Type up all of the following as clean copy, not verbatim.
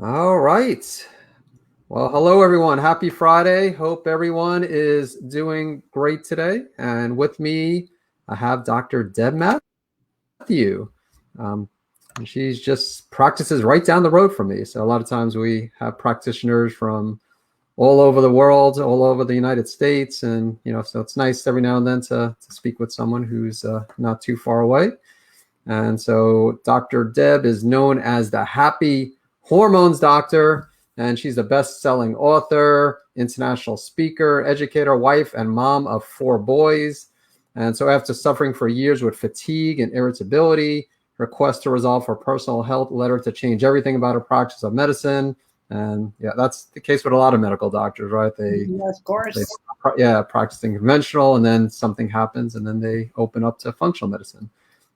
All right. Well, hello, everyone. Happy Friday. Hope everyone is doing great today. And with me, I have Dr. Deb Matthew. Um, and she's just practices right down the road from me. So a lot of times we have practitioners from all over the world, all over the United States. And, so it's nice every now and then to speak with someone who's not too far away. And so Dr. Deb is known as the Happy Hormones Doctor, and she's a best-selling author, international speaker, educator, wife, and mom of 4 boys. And so after suffering for years with fatigue and irritability, her quest to resolve her personal health led her to change everything about her practice of medicine. And yeah, that's the case with a lot of medical doctors, right? Of course. Practicing conventional, and then something happens, and then they open up to functional medicine.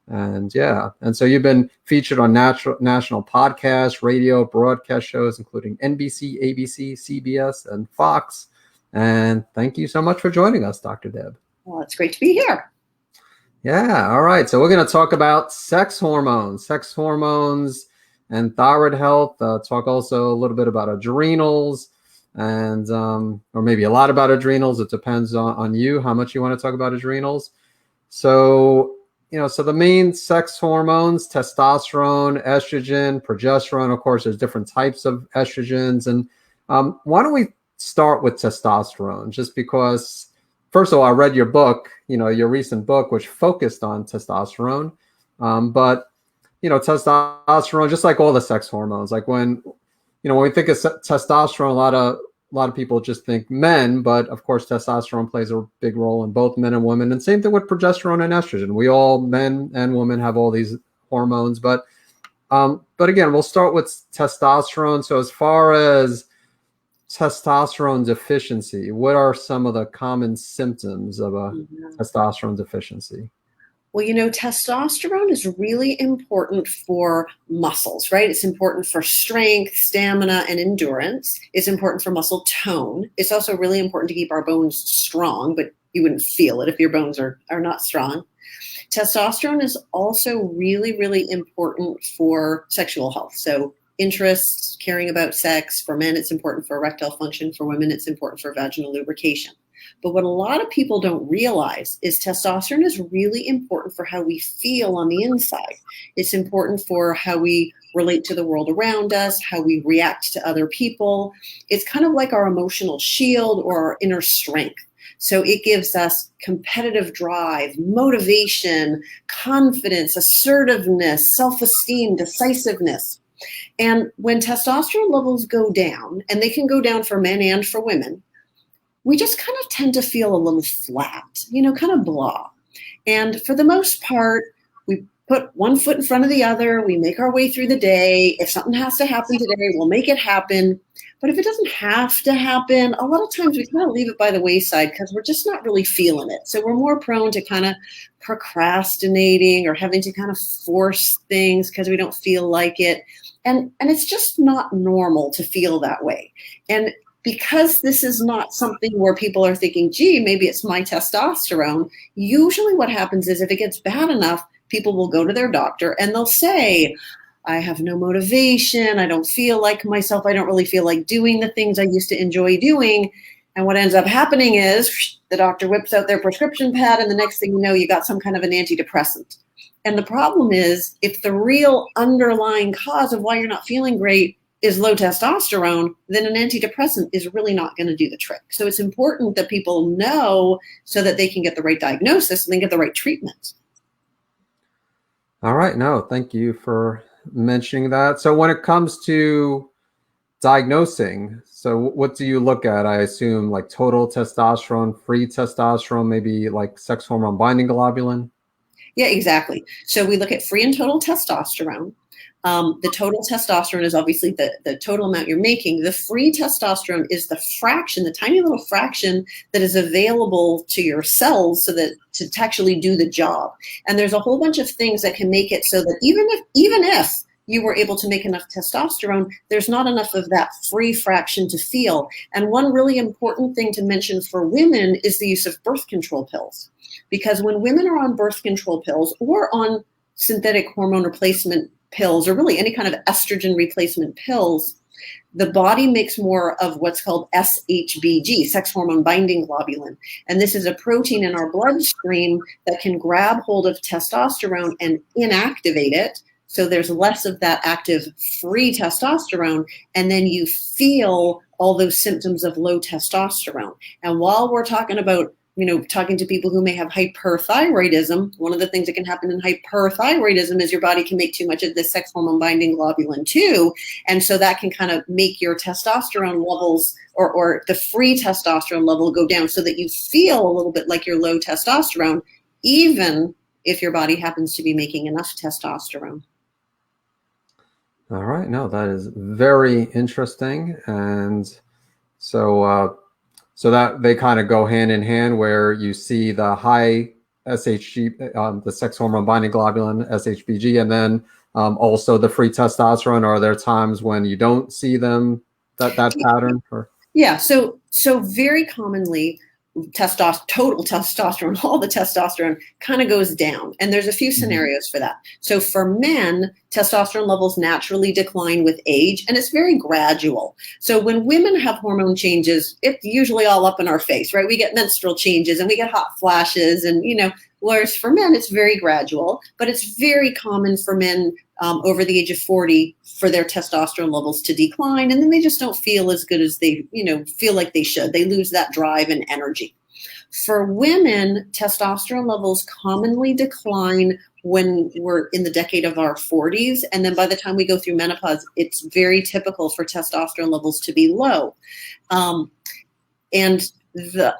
And so you've been featured on national podcasts, radio, broadcast shows, including NBC, ABC, CBS, and Fox. And thank you so much for joining us, Dr. Deb. Well, it's great to be here. Yeah, all right. So we're going to talk about sex hormones and thyroid health. Talk also a little bit about adrenals, and or maybe a lot about adrenals. It depends on you, how much you want to talk about adrenals. So the main sex hormones, testosterone, estrogen, progesterone. Of course, there's different types of estrogens. And why don't we start with testosterone? Just because, first of all, I read your book, your recent book, which focused on testosterone. But testosterone, just like all the sex hormones, like when we think of testosterone, a lot of people just think men, but of course, testosterone plays a big role in both men and women. And same thing with progesterone and estrogen. We all, men and women, have all these hormones. But again, we'll start with testosterone. So as far as testosterone deficiency, what are some of the common symptoms of a testosterone deficiency? Well, testosterone is really important for muscles, right? It's important for strength, stamina, and endurance. It's important for muscle tone. It's also really important to keep our bones strong, but you wouldn't feel it if your bones are not strong. Testosterone is also really, really important for sexual health. So interests, caring about sex. For men, it's important for erectile function. For women, it's important for vaginal lubrication. But what a lot of people don't realize is testosterone is really important for how we feel on the inside. It's important for how we relate to the world around us, how we react to other people. It's kind of like our emotional shield or our inner strength. So it gives us competitive drive, motivation, confidence, assertiveness, self-esteem, decisiveness. And when testosterone levels go down, and they can go down for men and for women, we just kind of tend to feel a little flat, kind of blah. And for the most part, we put one foot in front of the other. We make our way through the day. If something has to happen today, we'll make it happen. But if it doesn't have to happen, a lot of times we kind of leave it by the wayside because we're just not really feeling it. So we're more prone to kind of procrastinating or having to kind of force things because we don't feel like it. And it's just not normal to feel that way. And because this is not something where people are thinking, gee, maybe it's my testosterone, usually what happens is if it gets bad enough, people will go to their doctor and they'll say, I have no motivation, I don't feel like myself, I don't really feel like doing the things I used to enjoy doing. And what ends up happening is the doctor whips out their prescription pad, and the next thing you know, you got some kind of an antidepressant. And the problem is, if the real underlying cause of why you're not feeling great is low testosterone, then an antidepressant is really not going to do the trick. So it's important that people know so that they can get the right diagnosis and then get the right treatment. All right. No, thank you for mentioning that. So when it comes to diagnosing, so what do you look at? I assume like total testosterone, free testosterone, maybe like sex hormone binding globulin? Yeah, exactly. So we look at free and total testosterone. The total testosterone is obviously the total amount you're making. The free testosterone is the fraction, the tiny little fraction that is available to your cells so that to actually do the job. And there's a whole bunch of things that can make it so that even if you were able to make enough testosterone, there's not enough of that free fraction to feel. And one really important thing to mention for women is the use of birth control pills. Because when women are on birth control pills or on synthetic hormone replacement pills, or really any kind of estrogen replacement pills, the body makes more of what's called SHBG, sex hormone binding globulin. And this is a protein in our bloodstream that can grab hold of testosterone and inactivate it. So there's less of that active free testosterone. And then you feel all those symptoms of low testosterone. And while we're talking about, talking to people who may have hyperthyroidism, one of the things that can happen in hyperthyroidism is your body can make too much of this sex hormone binding globulin too. And so that can kind of make your testosterone levels or the free testosterone level go down so that you feel a little bit like you're low testosterone, even if your body happens to be making enough testosterone. All right. No, that is very interesting. And so that they kind of go hand in hand, where you see the high SHG, the sex hormone binding globulin, SHBG, and then also the free testosterone. Are there times when you don't see them, that pattern? Or? Yeah. So very commonly, total testosterone, all the testosterone kind of goes down. And there's a few scenarios for that. So for men, testosterone levels naturally decline with age, and it's very gradual. So when women have hormone changes, it's usually all up in our face, right? We get menstrual changes and we get hot flashes and, whereas for men, it's very gradual, but it's very common for men over the age of 40 for their testosterone levels to decline. And then they just don't feel as good as they, feel like they should. They lose that drive and energy. For women, testosterone levels commonly decline when we're in the decade of our 40s. And then by the time we go through menopause, it's very typical for testosterone levels to be low. And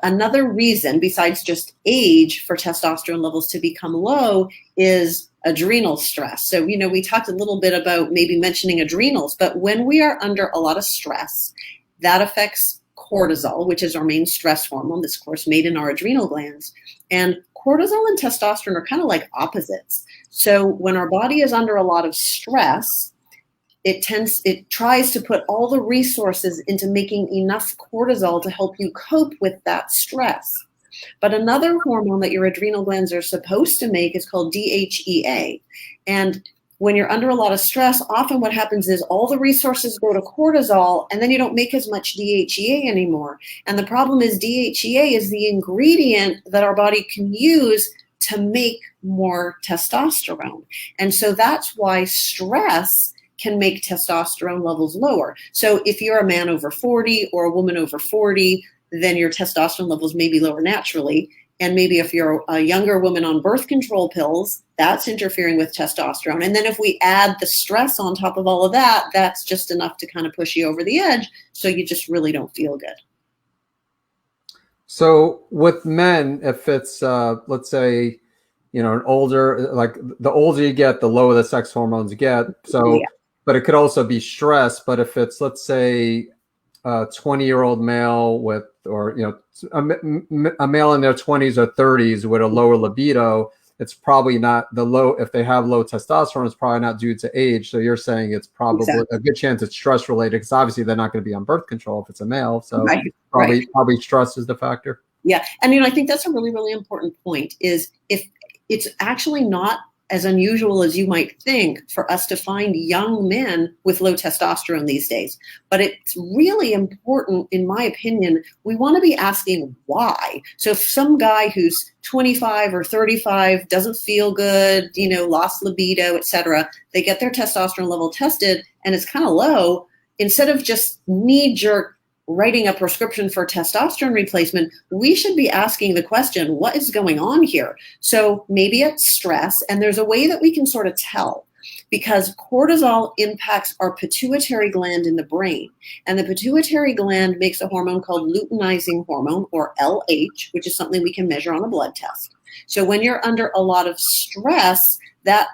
another reason besides just age for testosterone levels to become low is adrenal stress. So, we talked a little bit about maybe mentioning adrenals, but when we are under a lot of stress, that affects cortisol, which is our main stress hormone that's, of course, made in our adrenal glands. And cortisol and testosterone are kind of like opposites. So when our body is under a lot of stress, it tries to put all the resources into making enough cortisol to help you cope with that stress. But another hormone that your adrenal glands are supposed to make is called DHEA. And when you're under a lot of stress, often what happens is all the resources go to cortisol, and then you don't make as much DHEA anymore. And the problem is DHEA is the ingredient that our body can use to make more testosterone. And so that's why stress can make testosterone levels lower. So if you're a man over 40 or a woman over 40, then your testosterone levels may be lower naturally. And maybe if you're a younger woman on birth control pills, that's interfering with testosterone. And then if we add the stress on top of all of that, that's just enough to kind of push you over the edge. So you just really don't feel good. So with men, if it's, let's say, an older, like the older you get, the lower the sex hormones get. So, yeah. But it could also be stress. But if it's, let's say, a 20-year-old male with, or, a male in their 20s or 30s with a lower libido, it's probably not if they have low testosterone, it's probably not due to age. So you're saying it's probably a good chance it's stress related, because obviously they're not going to be on birth control if it's a male. So probably stress is the factor. Yeah. And, I think that's a really, really important point, is if it's actually not as unusual as you might think for us to find young men with low testosterone these days. But it's really important, in my opinion, we want to be asking why. So if some guy who's 25 or 35 doesn't feel good, lost libido, etc., they get their testosterone level tested and it's kind of low, instead of just knee-jerk writing a prescription for testosterone replacement, we should be asking the question, what is going on here? So maybe it's stress, and there's a way that we can sort of tell, because cortisol impacts our pituitary gland in the brain. And the pituitary gland makes a hormone called luteinizing hormone, or LH, which is something we can measure on a blood test. So when you're under a lot of stress, that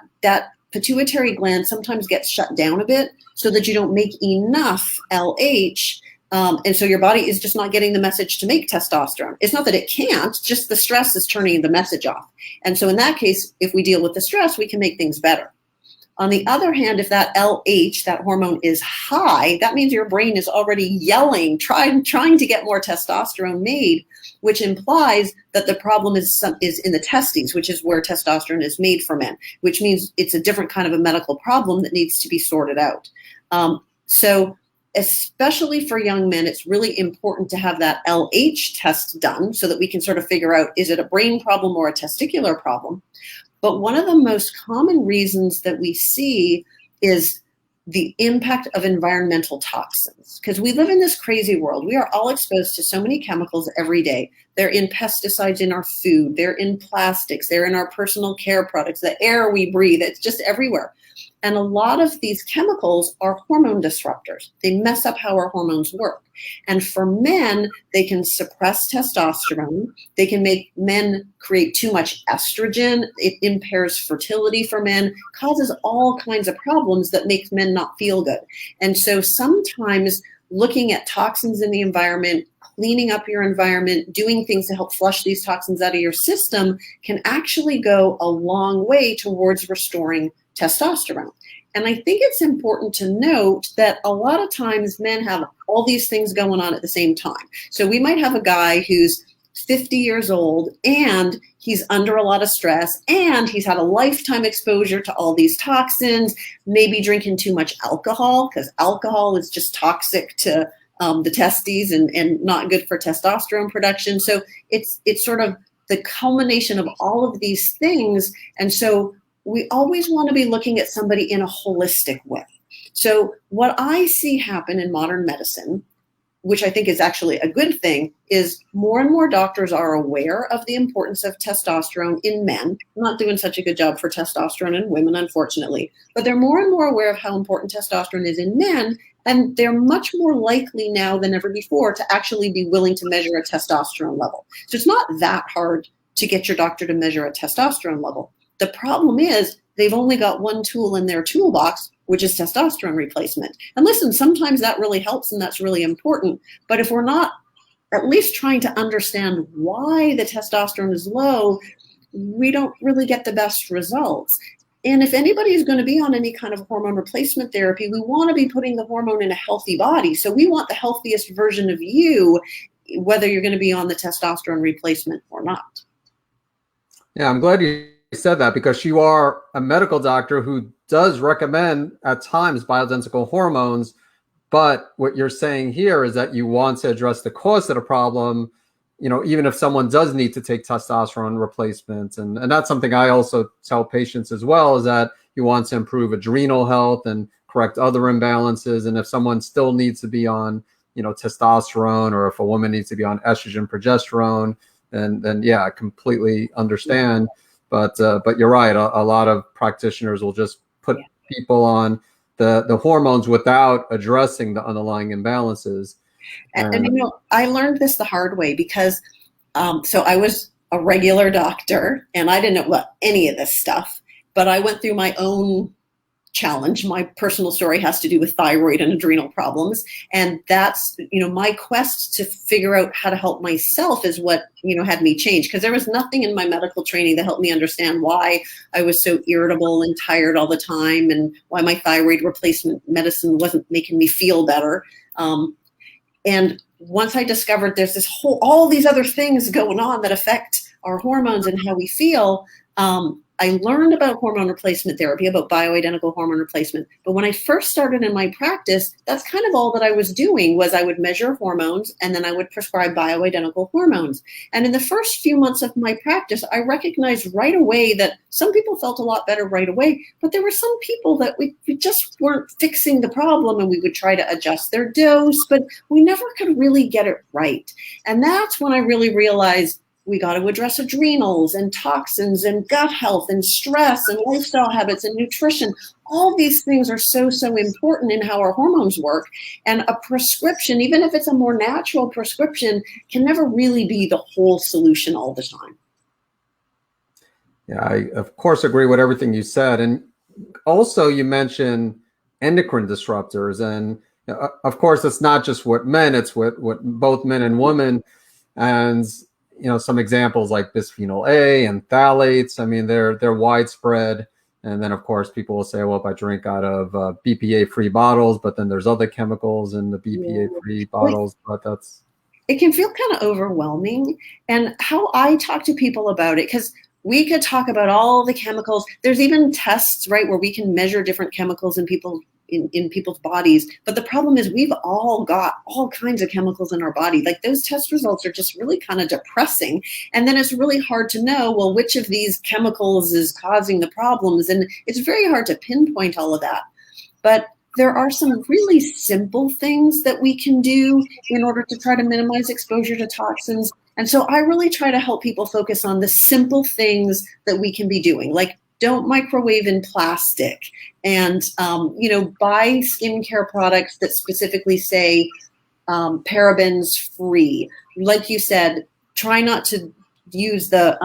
pituitary gland sometimes gets shut down a bit so that you don't make enough LH. And so your body is just not getting the message to make testosterone. It's not that it can't, just the stress is turning the message off. And so in that case, if we deal with the stress, we can make things better. On the other hand, if that LH, that hormone, is high, that means your brain is already yelling, trying to get more testosterone made, which implies that the problem is in the testes, which is where testosterone is made for men, which means it's a different kind of a medical problem that needs to be sorted out. So especially for young men, it's really important to have that LH test done so that we can sort of figure out, is it a brain problem or a testicular problem? But one of the most common reasons that we see is the impact of environmental toxins, because we live in this crazy world. We are all exposed to so many chemicals every day. They're in pesticides in our food, they're in plastics, they're in our personal care products, the air we breathe, it's just everywhere. And a lot of these chemicals are hormone disruptors. They mess up how our hormones work. And for men, they can suppress testosterone. They can make men create too much estrogen. It impairs fertility for men, causes all kinds of problems that make men not feel good. And so sometimes looking at toxins in the environment, cleaning up your environment, doing things to help flush these toxins out of your system can actually go a long way towards restoring testosterone. And I think it's important to note that a lot of times men have all these things going on at the same time. So we might have a guy who's 50 years old and he's under a lot of stress and he's had a lifetime exposure to all these toxins, maybe drinking too much alcohol, because alcohol is just toxic to the testes and not good for testosterone production. So it's sort of the culmination of all of these things. And so we always want to be looking at somebody in a holistic way. So what I see happen in modern medicine, which I think is actually a good thing, is more and more doctors are aware of the importance of testosterone in men. I'm not doing such a good job for testosterone in women, unfortunately, but they're more and more aware of how important testosterone is in men, and they're much more likely now than ever before to actually be willing to measure a testosterone level. So it's not that hard to get your doctor to measure a testosterone level. The problem is they've only got one tool in their toolbox, which is testosterone replacement. And listen, sometimes that really helps and that's really important. But if we're not at least trying to understand why the testosterone is low, we don't really get the best results. And if anybody is going to be on any kind of hormone replacement therapy, we want to be putting the hormone in a healthy body. So we want the healthiest version of you, whether you're going to be on the testosterone replacement or not. Yeah, I'm glad you said that, because you are a medical doctor who does recommend at times bioidentical hormones. But what you're saying here is that you want to address the cause of the problem, even if someone does need to take testosterone replacement. And that's something I also tell patients as well, is that you want to improve adrenal health and correct other imbalances. And if someone still needs to be on, testosterone, or if a woman needs to be on estrogen, progesterone, then yeah, I completely understand. But you're right. A lot of practitioners will just put people on the hormones without addressing the underlying imbalances. And I learned this the hard way, because so I was a regular doctor and I didn't know any of this stuff, but I went through my own challenge. My personal story has to do with thyroid and adrenal problems. And that's, my quest to figure out how to help myself is what, had me change, because there was nothing in my medical training that helped me understand why I was so irritable and tired all the time, and why my thyroid replacement medicine wasn't making me feel better. And once I discovered there's all these other things going on that affect our hormones and how we feel, I learned about hormone replacement therapy, about bioidentical hormone replacement. But when I first started in my practice, that's kind of all that I was doing. Was I would measure hormones and then I would prescribe bioidentical hormones. And in the first few months of my practice, I recognized right away that some people felt a lot better right away, but there were some people that we just weren't fixing the problem, and we would try to adjust their dose, but we never could really get it right. And that's when I really realized we got to address adrenals and toxins and gut health and stress and lifestyle habits and nutrition. All these things are so important in how our hormones work. And a prescription, even if it's a more natural prescription, can never really be the whole solution all the time. Yeah, I of course agree with everything you said. And also you mentioned endocrine disruptors. And of course, it's not just with men, it's with both men and women. And some examples like bisphenol A and phthalates. I mean, they're widespread. And then, of course, people will say, well, if I drink out of BPA-free bottles, but then there's other chemicals in the BPA-free bottles. But it can feel kind of overwhelming. And how I talk to people about it, because we could talk about all the chemicals. There's even tests, right, where we can measure different chemicals in people in people's bodies. But the problem is we've all got all kinds of chemicals in our body. Like those test results are just really kind of depressing. And then it's really hard to know, well, which of these chemicals is causing the problems. And it's very hard to pinpoint all of that. But there are some really simple things that we can do in order to try to minimize exposure to toxins. And so I really try to help people focus on the simple things that we can be doing, like don't microwave in plastic, and buy skincare products that specifically say parabens free. Like you said, try not to use the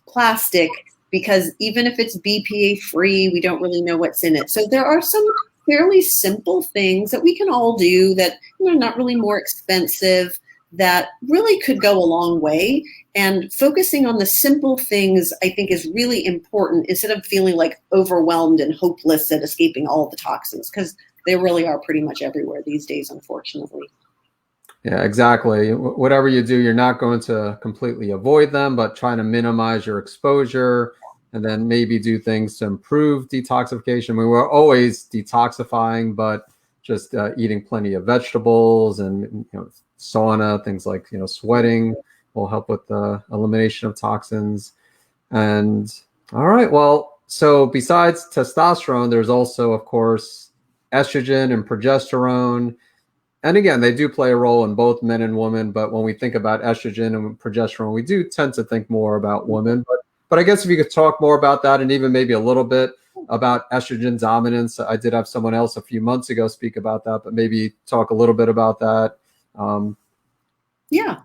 plastic, because even if it's BPA free, we don't really know what's in it. So there are some fairly simple things that we can all do that not really more expensive, that really could go a long way. And focusing on the simple things, I think, is really important, instead of feeling like overwhelmed and hopeless at escaping all of the toxins, because they really are pretty much everywhere these days, unfortunately. Yeah, exactly. Whatever you do, you're not going to completely avoid them, but trying to minimize your exposure, and then maybe do things to improve detoxification. I mean, we're always detoxifying, but just eating plenty of vegetables and sauna, things like sweating will help with the elimination of toxins. And all right, well, so besides testosterone, there's also, of course, estrogen and progesterone. And again, they do play a role in both men and women. But when we think about estrogen and progesterone, we do tend to think more about women. But I guess if you could talk more about that, and even maybe a little bit about estrogen dominance. I did have someone else a few months ago speak about that, but maybe talk a little bit about that. Yeah.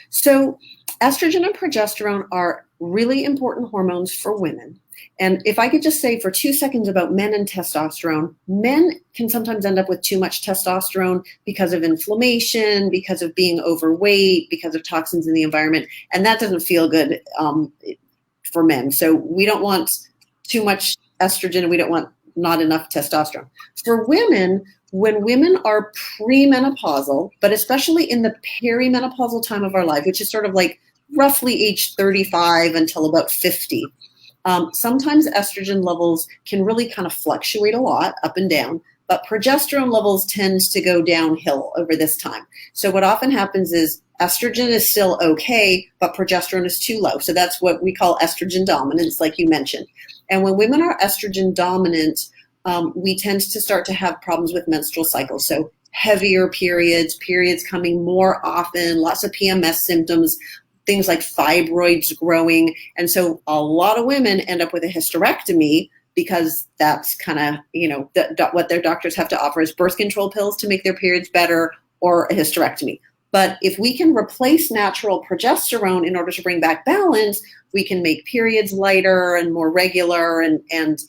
So estrogen and progesterone are really important hormones for women. And if I could just say for 2 seconds about men and testosterone, men can sometimes end up with too much testosterone because of inflammation, because of being overweight, because of toxins in the environment. And that doesn't feel good for men. So we don't want too much estrogen, and we don't want not enough testosterone. For women, when women are premenopausal, but especially in the perimenopausal time of our life, which is sort of like roughly age 35 until about 50, sometimes estrogen levels can really kind of fluctuate a lot up and down, but progesterone levels tend to go downhill over this time. So what often happens is estrogen is still okay, but progesterone is too low. So that's what we call estrogen dominance, like you mentioned. And when women are estrogen dominant, we tend to start to have problems with menstrual cycles. So heavier periods coming more often, lots of PMS symptoms, things like fibroids growing. And so a lot of women end up with a hysterectomy, because that's kind of, what their doctors have to offer is birth control pills to make their periods better, or a hysterectomy. But if we can replace natural progesterone in order to bring back balance, we can make periods lighter and more regular, and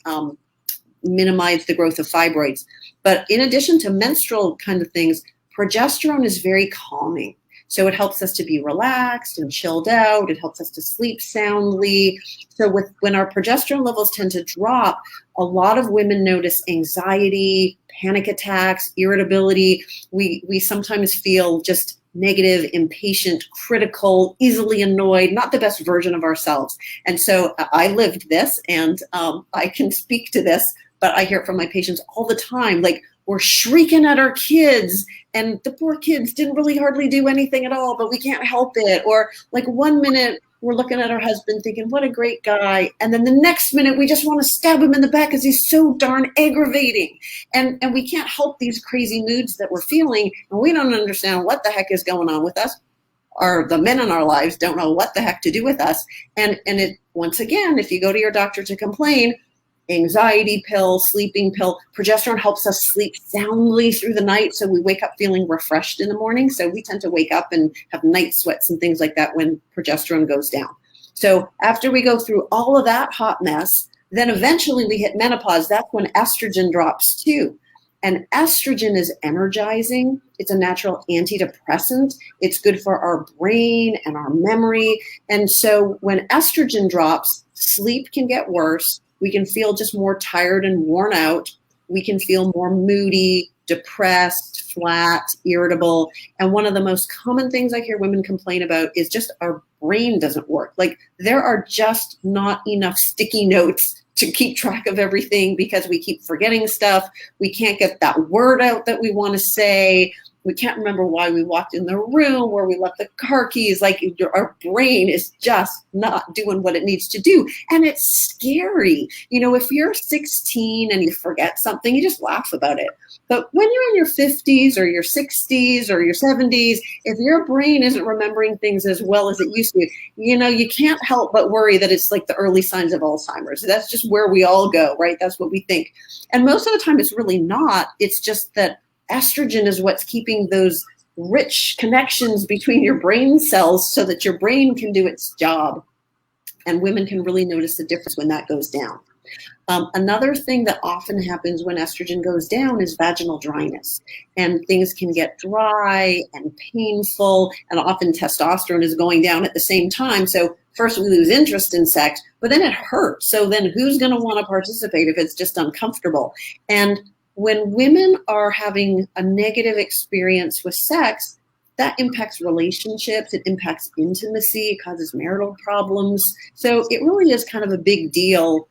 minimize the growth of fibroids. But in addition to menstrual kind of things, progesterone is very calming. So it helps us to be relaxed and chilled out. It helps us to sleep soundly. So when our progesterone levels tend to drop, a lot of women notice anxiety, panic attacks, irritability. We sometimes feel just negative, impatient, critical, easily annoyed, not the best version of ourselves. And so I lived this, and I can speak to this, but I hear it from my patients all the time. Like, we're shrieking at our kids, and the poor kids didn't really hardly do anything at all, but we can't help it. Or like 1 minute we're looking at our husband thinking, what a great guy. And then the next minute we just want to stab him in the back because he's so darn aggravating. And we can't help these crazy moods that we're feeling. And we don't understand what the heck is going on with us. Or the men in our lives don't know what the heck to do with us. And it, once again, if you go to your doctor to complain, anxiety pill, sleeping pill, progesterone helps us sleep soundly through the night, so we wake up feeling refreshed in the morning. So we tend to wake up and have night sweats and things like that when progesterone goes down. So after we go through all of that hot mess, then eventually we hit menopause. That's when estrogen drops too. And estrogen is energizing. It's a natural antidepressant. It's good for our brain and our memory. And so when estrogen drops, sleep can get worse. We can feel just more tired and worn out. We can feel more moody, depressed, flat, irritable. And one of the most common things I hear women complain about is just our brain doesn't work. Like, there are just not enough sticky notes to keep track of everything because we keep forgetting stuff. We can't get that word out that we want to say. We can't remember why we walked in the room, where we left the car keys. Like our brain is just not doing what it needs to do. And it's scary. You know, if you're 16 and you forget something, you just laugh about it. But when you're in your 50s or your 60s or your 70s, if your brain isn't remembering things as well as it used to, you know, you can't help but worry that it's like the early signs of Alzheimer's. That's just where we all go, right? That's what we think. And most of the time it's really not. It's just that estrogen is what's keeping those rich connections between your brain cells so that your brain can do its job. And women can really notice the difference when that goes down. Another thing that often happens when estrogen goes down is vaginal dryness, and things can get dry and painful, and often testosterone is going down at the same time. So first we lose interest in sex, but then it hurts. So then who's going to want to participate if it's just uncomfortable? And when women are having a negative experience with sex, that impacts relationships, it impacts intimacy, it causes marital problems. So it really is kind of a big deal.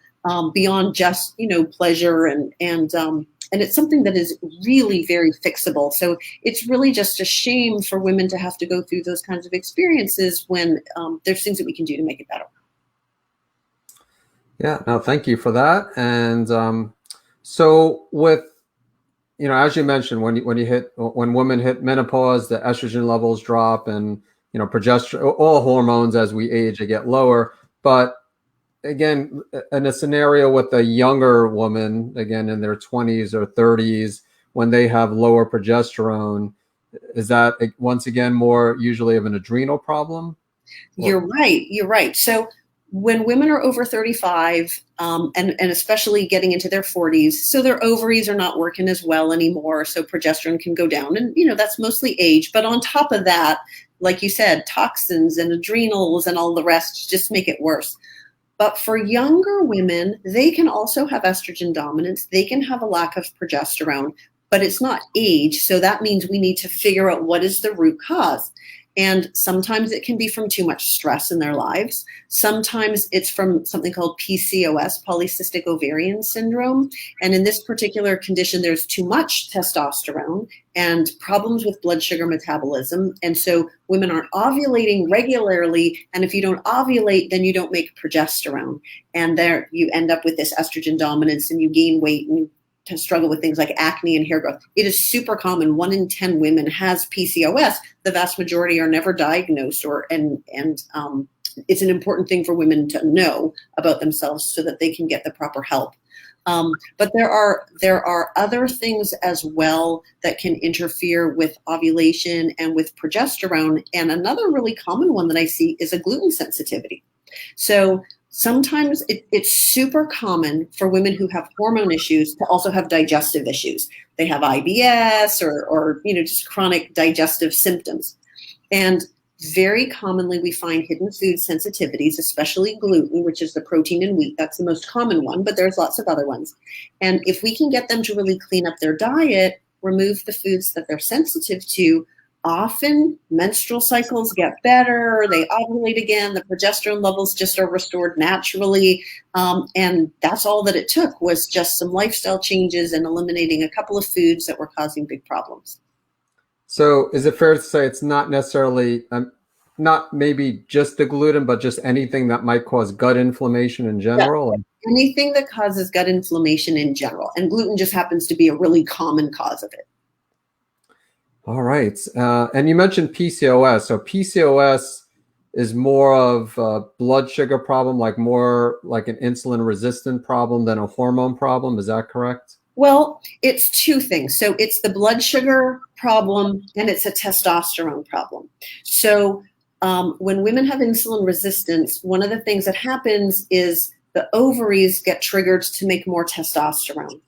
Beyond just, you know, pleasure and it's something that is really very fixable. So it's really just a shame for women to have to go through those kinds of experiences when there's things that we can do to make it better. Yeah, no, thank you for that. And so with, you know, as you mentioned, when women hit menopause, the estrogen levels drop, and, you know, progesterone, all hormones as we age, they get lower. But again, in a scenario with a younger woman, again, in their 20s or 30s, when they have lower progesterone, is that once again more usually of an adrenal problem? You're right. So when women are over 35, and especially getting into their 40s, so their ovaries are not working as well anymore, so progesterone can go down, and, you know, that's mostly age. But on top of that, like you said, toxins and adrenals and all the rest just make it worse. But for younger women, they can also have estrogen dominance. They can have a lack of progesterone, but it's not age. So that means we need to figure out what is the root cause. And sometimes it can be from too much stress in their lives. Sometimes it's from something called PCOS, polycystic ovarian syndrome. And in this particular condition, there's too much testosterone and problems with blood sugar metabolism. And so women aren't ovulating regularly. And if you don't ovulate, then you don't make progesterone. And there you end up with this estrogen dominance, and you gain weight, and you to struggle with things like acne and hair growth. It is super common. 1 in 10 women has PCOS. The vast majority are never diagnosed, and it's an important thing for women to know about themselves so that they can get the proper help. But there are other things as well that can interfere with ovulation and with progesterone. And another really common one that I see is a gluten sensitivity. So sometimes it's super common for women who have hormone issues to also have digestive issues. They have IBS or you know, just chronic digestive symptoms. And very commonly we find hidden food sensitivities, especially gluten, which is the protein in wheat. That's the most common one, but there's lots of other ones. And if we can get them to really clean up their diet, remove the foods that they're sensitive to, often menstrual cycles get better, they ovulate again, the progesterone levels just are restored naturally. And that's all that it took, was just some lifestyle changes and eliminating a couple of foods that were causing big problems. So is it fair to say it's not necessarily, not maybe just the gluten, but just anything that might cause gut inflammation in general? Yeah. Anything that causes gut inflammation in general. And gluten just happens to be a really common cause of it. All right. And you mentioned PCOS. So PCOS is more of a blood sugar problem, like more like an insulin resistant problem than a hormone problem. Is that correct? Well, it's two things. So it's the blood sugar problem and it's a testosterone problem. So when women have insulin resistance, one of the things that happens is the ovaries get triggered to make more testosterone.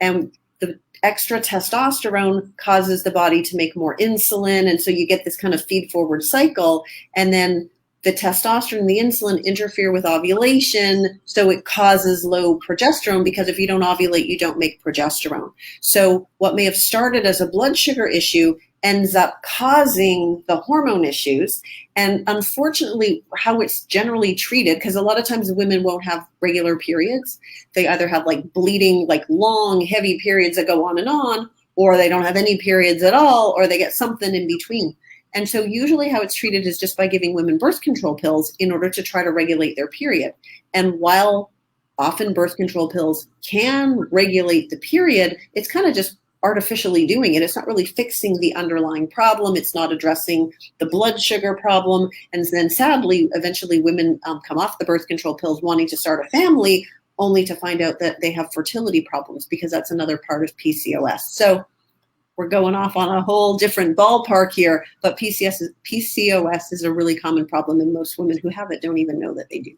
And the extra testosterone causes the body to make more insulin. And so you get this kind of feed forward cycle. And then the testosterone and the insulin interfere with ovulation. So it causes low progesterone, because if you don't ovulate, you don't make progesterone. So what may have started as a blood sugar issue ends up causing the hormone issues. And unfortunately, how it's generally treated, because a lot of times women won't have regular periods. They either have like bleeding, like long, heavy periods that go on, or they don't have any periods at all, or they get something in between. And so usually how it's treated is just by giving women birth control pills in order to try to regulate their period. And while often birth control pills can regulate the period, it's kind of just artificially doing it. It's not really fixing the underlying problem. It's not addressing the blood sugar problem. And then sadly, eventually women come off the birth control pills wanting to start a family, only to find out that they have fertility problems, because that's another part of PCOS. So we're going off on a whole different ballpark here, but PCOS is a really common problem, and most women who have it don't even know that they do.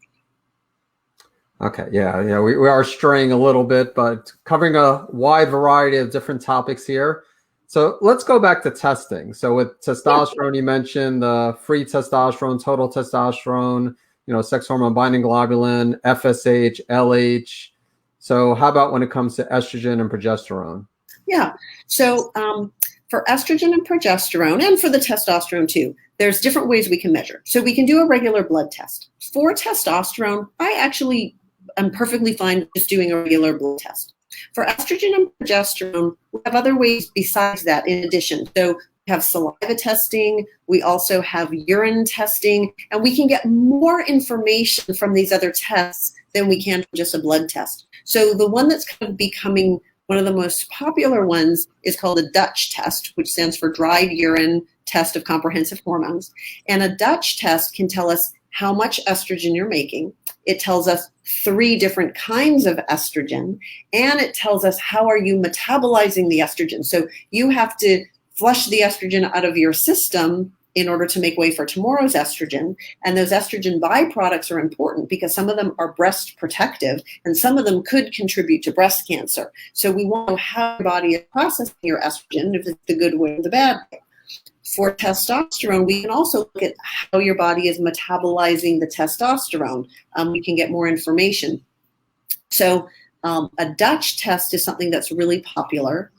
Okay, yeah, we are straying a little bit, but covering a wide variety of different topics here. So let's go back to testing. So with testosterone, you mentioned the free testosterone, total testosterone, sex hormone binding globulin, FSH, LH. So how about when it comes to estrogen and progesterone? Yeah, so for estrogen and progesterone, and for the testosterone too, there's different ways we can measure. So we can do a regular blood test. For testosterone, I'm perfectly fine just doing a regular blood test. For estrogen and progesterone, we have other ways besides that in addition. So we have saliva testing, we also have urine testing, and we can get more information from these other tests than we can from just a blood test. So the one that's kind of becoming one of the most popular ones is called a Dutch test, which stands for Dried Urine Test of Comprehensive Hormones. And a Dutch test can tell us how much estrogen you're making. It tells us 3 different kinds of estrogen, and it tells us how are you metabolizing the estrogen. So you have to flush the estrogen out of your system in order to make way for tomorrow's estrogen. And those estrogen byproducts are important because some of them are breast protective and some of them could contribute to breast cancer. So we want to know how your body is processing your estrogen, if it's the good way or the bad way. For testosterone, we can also look at how your body is metabolizing the testosterone. We can get more information. So a Dutch test is something that's really popular.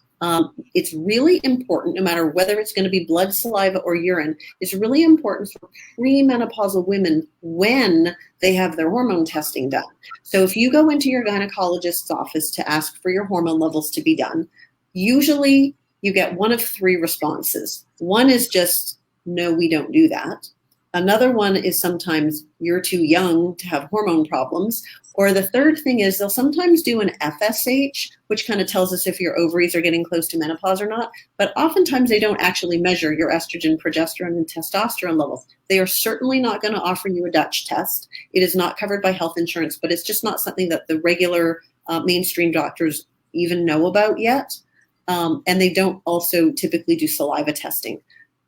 It's really important, no matter whether it's going to be blood, saliva, or urine. It's really important for premenopausal women when they have their hormone testing done. So if you go into your gynecologist's office to ask for your hormone levels to be done, usually you get one of 3 responses. One is just, no, we don't do that. Another one is sometimes you're too young to have hormone problems. Or the third thing is they'll sometimes do an FSH, which kind of tells us if your ovaries are getting close to menopause or not. But oftentimes they don't actually measure your estrogen, progesterone, and testosterone levels. They are certainly not going to offer you a Dutch test. It is not covered by health insurance, but it's just not something that the regular mainstream doctors even know about yet. And they don't also typically do saliva testing.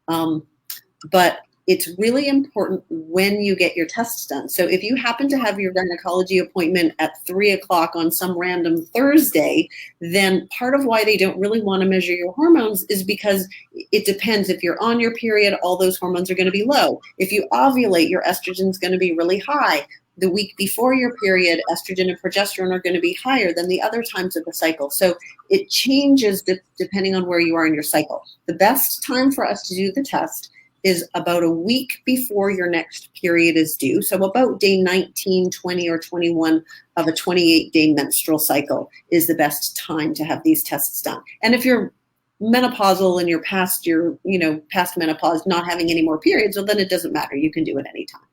But it's really important when you get your tests done. So if you happen to have your gynecology appointment at 3 o'clock on some random Thursday, then part of why they don't really want to measure your hormones is because it depends. If you're on your period, all those hormones are going to be low. If you ovulate, your estrogen is going to be really high. The week before your period, estrogen and progesterone are going to be higher than the other times of the cycle. So it changes depending on where you are in your cycle. The best time for us to do the test is about a week before your next period is due. So about day 19, 20, or 21 of a 28-day menstrual cycle is the best time to have these tests done. And if you're menopausal and you're past menopause, not having any more periods, well, then it doesn't matter. You can do it anytime.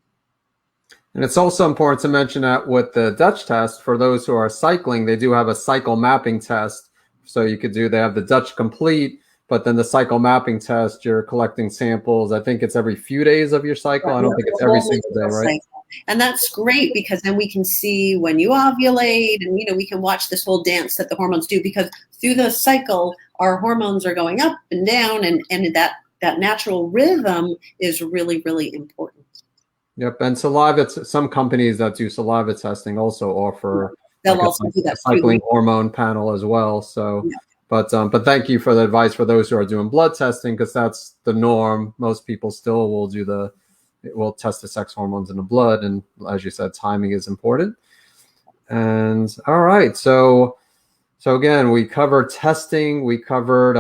And it's also important to mention that with the Dutch test, for those who are cycling, they do have a cycle mapping test. So they have the Dutch complete, but then the cycle mapping test, you're collecting samples. I think it's every few days of your cycle. Right. I don't think it's every single day, right? Cycle. And that's great because then we can see when you ovulate and, we can watch this whole dance that the hormones do, because through the cycle, our hormones are going up and down, and that natural rhythm is really, really important. Yep. And saliva, some companies that do saliva testing also offer a cycling hormone panel as well. So, yeah. But thank you for the advice for those who are doing blood testing, because that's the norm. Most people still will test the sex hormones in the blood. And as you said, timing is important. And all right. So again, we covered testing. We covered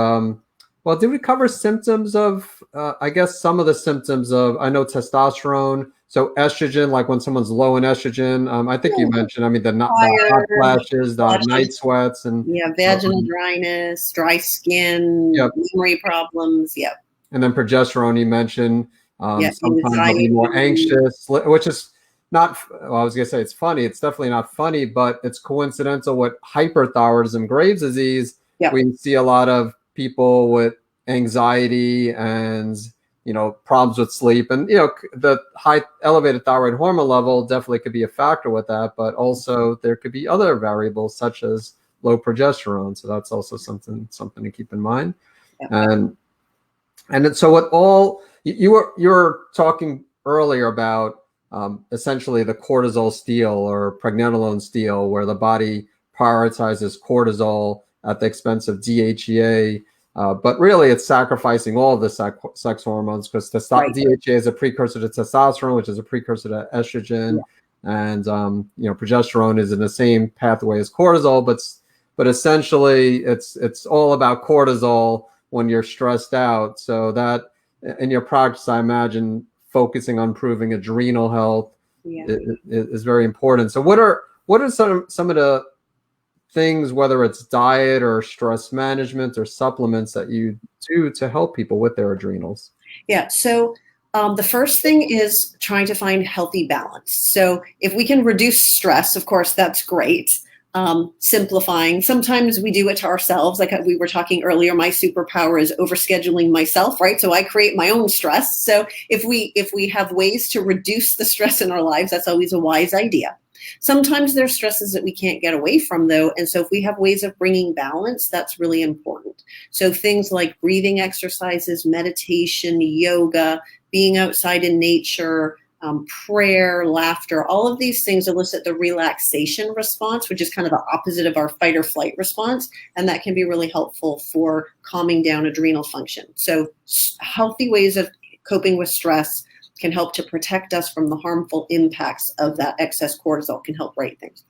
Well, did we cover symptoms of, I guess some of the symptoms of, I know testosterone, so estrogen, like when someone's low in estrogen, I think you mentioned, I mean, the hot Tired, flashes, the night flushes, sweats, and yeah, vaginal um, dryness, dry skin, yep. memory problems. Yep. And then progesterone, you mentioned, Yeah, sometimes they'll be more anxiety. anxious, which is not, well, I was going to say it's funny. It's definitely not funny, but it's coincidental with hyperthyroidism, Graves' disease. Yep. We see a lot of people with anxiety and, problems with sleep. And, the high elevated thyroid hormone level definitely could be a factor with that, but also there could be other variables such as low progesterone. So that's also something to keep in mind. Yep. And so what all you were talking earlier about, essentially the cortisol steal or pregnenolone steal, where the body prioritizes cortisol at the expense of DHEA, but really it's sacrificing all of the sex hormones because Right. DHEA is a precursor to testosterone, which is a precursor to estrogen, Yeah. and progesterone is in the same pathway as cortisol, but essentially it's all about cortisol when you're stressed out. So that in your practice, I imagine focusing on improving adrenal health Yeah. is very important. So what are some of the things, whether it's diet or stress management or supplements, that you do to help people with their adrenals? Yeah. So the first thing is trying to find healthy balance. So if we can reduce stress, of course, that's great. Simplifying. Sometimes we do it to ourselves. Like we were talking earlier, my superpower is overscheduling myself, right? So I create my own stress. So if we have ways to reduce the stress in our lives, that's always a wise idea. Sometimes there's stresses that we can't get away from, though. And so if we have ways of bringing balance, that's really important. So things like breathing exercises, meditation, yoga, being outside in nature, prayer, laughter, all of these things elicit the relaxation response, which is kind of the opposite of our fight or flight response. And that can be really helpful for calming down adrenal function. So healthy ways of coping with stress can help to protect us from the harmful impacts of that excess cortisol, can help right things.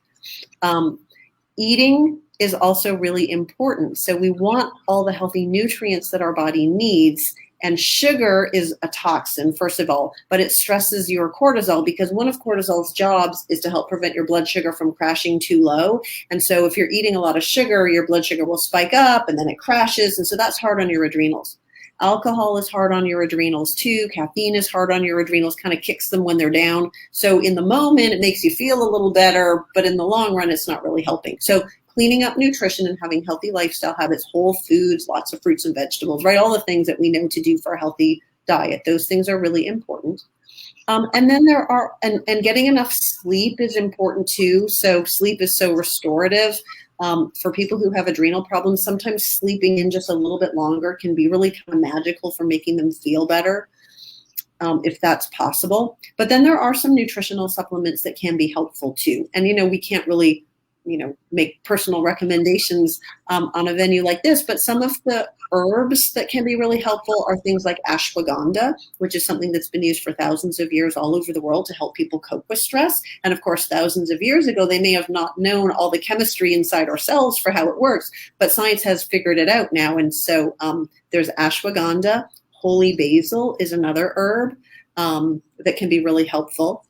Eating is also really important. So we want all the healthy nutrients that our body needs. And sugar is a toxin, first of all, but it stresses your cortisol because one of cortisol's jobs is to help prevent your blood sugar from crashing too low. And so if you're eating a lot of sugar, your blood sugar will spike up and then it crashes. And so that's hard on your adrenals. Alcohol is hard on your adrenals too. Caffeine is hard on your adrenals, kind of kicks them when they're down. So in the moment, it makes you feel a little better, but in the long run, it's not really helping. So cleaning up nutrition and having healthy lifestyle habits, whole foods, lots of fruits and vegetables, right? All the things that we know to do for a healthy diet. Those things are really important. And then there are, and getting enough sleep is important too. So sleep is so restorative. For people who have adrenal problems, sometimes sleeping in just a little bit longer can be really kind of magical for making them feel better, if that's possible. But then there are some nutritional supplements that can be helpful too. And, we can't really, make personal recommendations on a venue like this, but some of the herbs that can be really helpful are things like ashwagandha, which is something that's been used for thousands of years all over the world to help people cope with stress. And of course, thousands of years ago, they may have not known all the chemistry inside our cells for how it works, but science has figured it out now. And so there's ashwagandha. Holy basil is another herb that can be really helpful.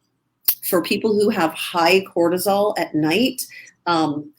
For people who have high cortisol at night,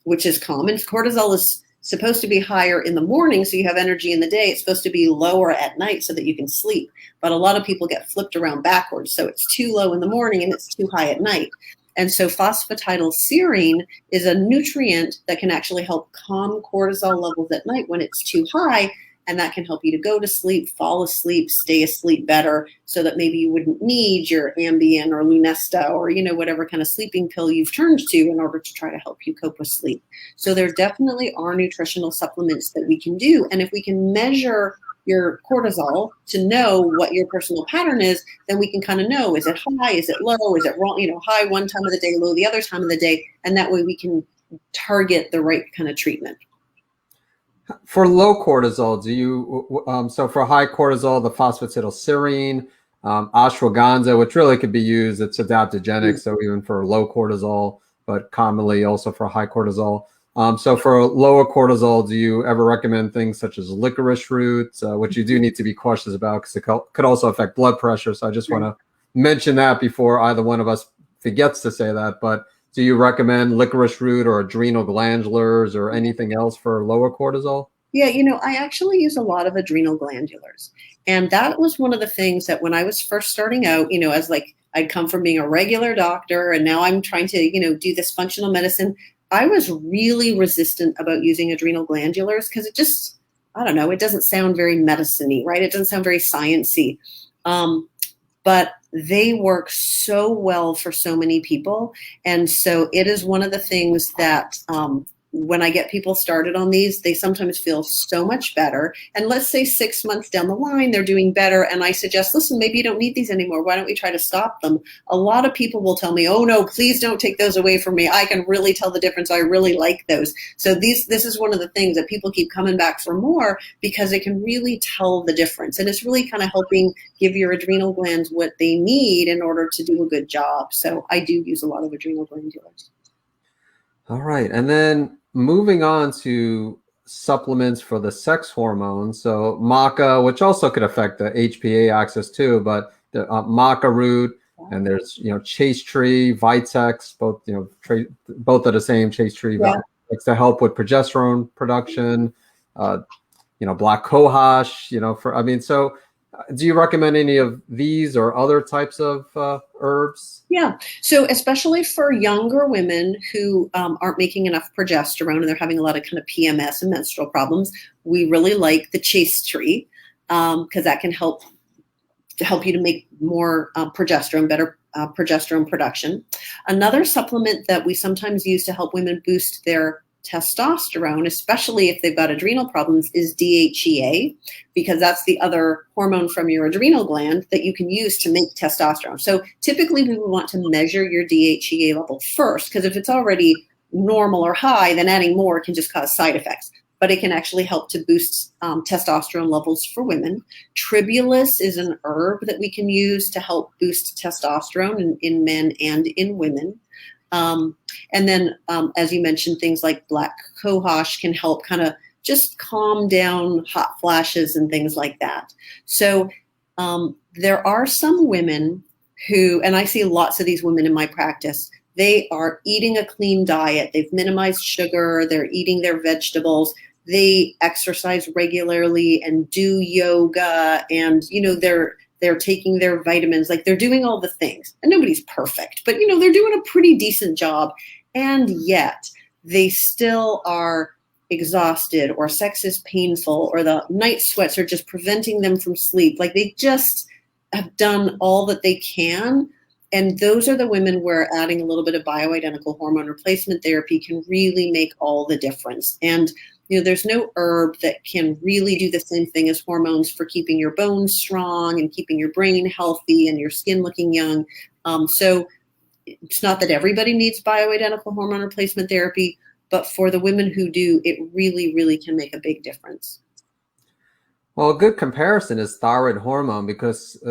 which is common. Cortisol is supposed to be higher in the morning, so you have energy in the day. It's supposed to be lower at night so that you can sleep. But a lot of people get flipped around backwards. So it's too low in the morning and it's too high at night. And so phosphatidylserine is a nutrient that can actually help calm cortisol levels at night when it's too high. And that can help you to go to sleep, fall asleep, stay asleep better, so that maybe you wouldn't need your Ambien or Lunesta or, whatever kind of sleeping pill you've turned to in order to try to help you cope with sleep. So there definitely are nutritional supplements that we can do. And if we can measure your cortisol to know what your personal pattern is, then we can kind of know, is it high, is it low, is it wrong, high one time of the day, low the other time of the day. And that way we can target the right kind of treatment. For low cortisol, do you, so for high cortisol, the phosphatidylserine, ashwagandha, which really could be used, it's adaptogenic, so even for low cortisol, but commonly also for high cortisol. So for lower cortisol, do you ever recommend things such as licorice root, which you do need to be cautious about because it could also affect blood pressure? So I just want to mention that before either one of us forgets to say that. But do you recommend licorice root or adrenal glandulars or anything else for lower cortisol? Yeah, I actually use a lot of adrenal glandulars. And that was one of the things that when I was first starting out, as like I'd come from being a regular doctor and now I'm trying to, do this functional medicine. I was really resistant about using adrenal glandulars because it just, I don't know, it doesn't sound very medicine-y, right? It doesn't sound very science-y. But they work so well for so many people. And so it is one of the things that when I get people started on these, they sometimes feel so much better. And let's say 6 months down the line, they're doing better. And I suggest, listen, maybe you don't need these anymore. Why don't we try to stop them? A lot of people will tell me, oh, no, please don't take those away from me. I can really tell the difference. I really like those. So this is one of the things that people keep coming back for more because it can really tell the difference. And it's really kind of helping give your adrenal glands what they need in order to do a good job. So I do use a lot of adrenal glandulars. All right. And then moving on to supplements for the sex hormones. So maca, which also could affect the HPA axis too, but the maca root, and there's, chaste tree, Vitex, both, both are the same, chaste tree, Vitex to help with progesterone production, black cohosh, so do you recommend any of these or other types of herbs? Yeah. So especially for younger women who aren't making enough progesterone and they're having a lot of kind of PMS and menstrual problems, we really like the chaste tree because that can help you to make more progesterone, better progesterone production. Another supplement that we sometimes use to help women boost their testosterone, especially if they've got adrenal problems, is DHEA, because that's the other hormone from your adrenal gland that you can use to make testosterone. So typically we would want to measure your DHEA level first, because if it's already normal or high, then adding more can just cause side effects. But it can actually help to boost testosterone levels for women. Tribulus is an herb that we can use to help boost testosterone in men and in women. And then, as you mentioned, things like black cohosh can help kind of just calm down hot flashes and things like that. So there are some women who, and I see lots of these women in my practice, they are eating a clean diet. They've minimized sugar. They're eating their vegetables. They exercise regularly and do yoga, and they're taking their vitamins, like they're doing all the things. And nobody's perfect, but they're doing a pretty decent job. And yet they still are exhausted, or sex is painful, or the night sweats are just preventing them from sleep. Like they just have done all that they can. And those are the women where adding a little bit of bioidentical hormone replacement therapy can really make all the difference. And there's no herb that can really do the same thing as hormones for keeping your bones strong and keeping your brain healthy and your skin looking young. So it's not that everybody needs bioidentical hormone replacement therapy, but for the women who do, it really, really can make a big difference. Well, a good comparison is thyroid hormone, because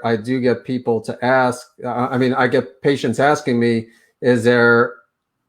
I do get people to ask, I get patients asking me, is there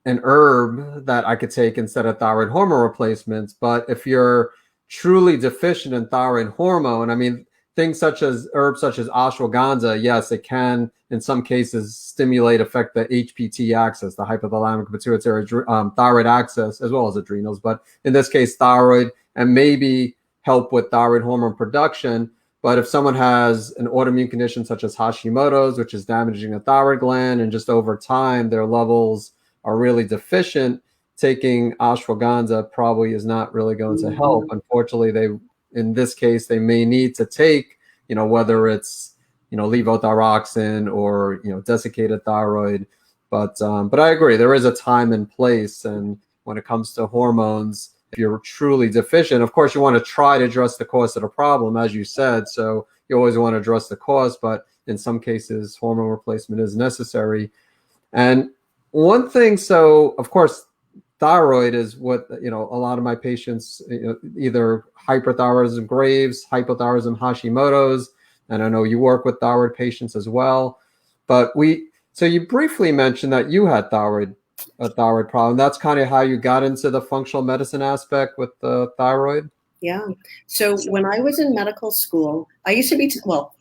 an herb that I could take instead of thyroid hormone replacements? But if you're truly deficient in thyroid hormone, things such as herbs such as ashwagandha, yes, it can in some cases affect the HPT axis, the hypothalamic pituitary thyroid axis, as well as adrenals. But in this case, thyroid, and maybe help with thyroid hormone production. But if someone has an autoimmune condition such as Hashimoto's, which is damaging the thyroid gland, and just over time their levels are really deficient, taking ashwagandha probably is not really going to help. Unfortunately, in this case, they may need to take, whether it's, levothyroxine or, desiccated thyroid. But I agree, there is a time and place. And when it comes to hormones, if you're truly deficient, of course, you want to try to address the cause of the problem, as you said. So you always want to address the cause, but in some cases, hormone replacement is necessary. And one thing, so of course, thyroid is what, a lot of my patients, either hyperthyroidism Graves, hypothyroidism Hashimoto's, and I know you work with thyroid patients as well. But so you briefly mentioned that you had thyroid a thyroid problem. That's kind of how you got into the functional medicine aspect with the thyroid. Yeah. So when I was in medical school, I used to be,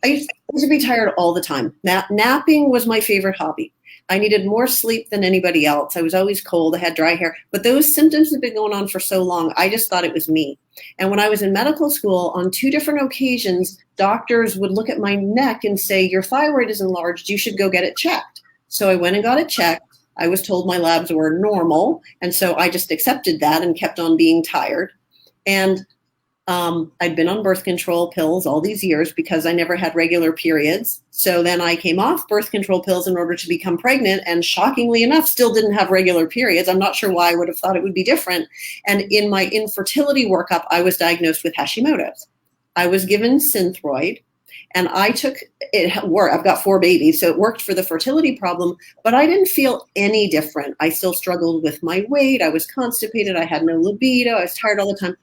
I used to be tired all the time. Napping was my favorite hobby. I needed more sleep than anybody else. I was always cold. I had dry hair, but those symptoms had been going on for so long. I just thought it was me. And when I was in medical school, on 2 different occasions, doctors would look at my neck and say, your thyroid is enlarged. You should go get it checked. So I went and got it checked. I was told my labs were normal. And so I just accepted that and kept on being tired. And I'd been on birth control pills all these years because I never had regular periods. So then I came off birth control pills in order to become pregnant, and shockingly enough, still didn't have regular periods. I'm not sure why I would have thought it would be different. And in my infertility workup, I was diagnosed with Hashimoto's. I was given Synthroid, and I took it. I've got 4 babies, so it worked for the fertility problem, but I didn't feel any different. I still struggled with my weight. I was constipated. I had no libido. I was tired all the time.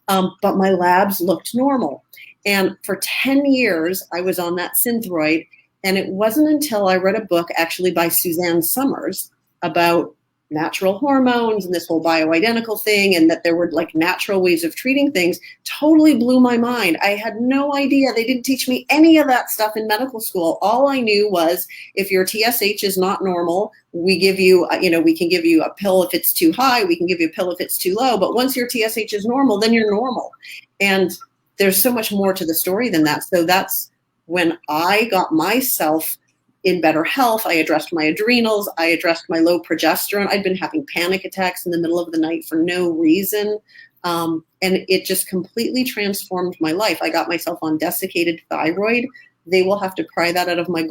But my labs looked normal. And for 10 years, I was on that Synthroid. And it wasn't until I read a book actually by Suzanne Summers about natural hormones and this whole bioidentical thing, and that there were like natural ways of treating things, totally blew my mind. I had no idea. They didn't teach me any of that stuff in medical school. All I knew was if your TSH is not normal, we give you, we can give you a pill if it's too high, we can give you a pill if it's too low, but once your TSH is normal, then you're normal. And there's so much more to the story than that. So that's when I got myself in better health. I addressed my adrenals. I addressed my low progesterone. I'd been having panic attacks in the middle of the night for no reason. And it just completely transformed my life. I got myself on desiccated thyroid. They will have to pry that out of my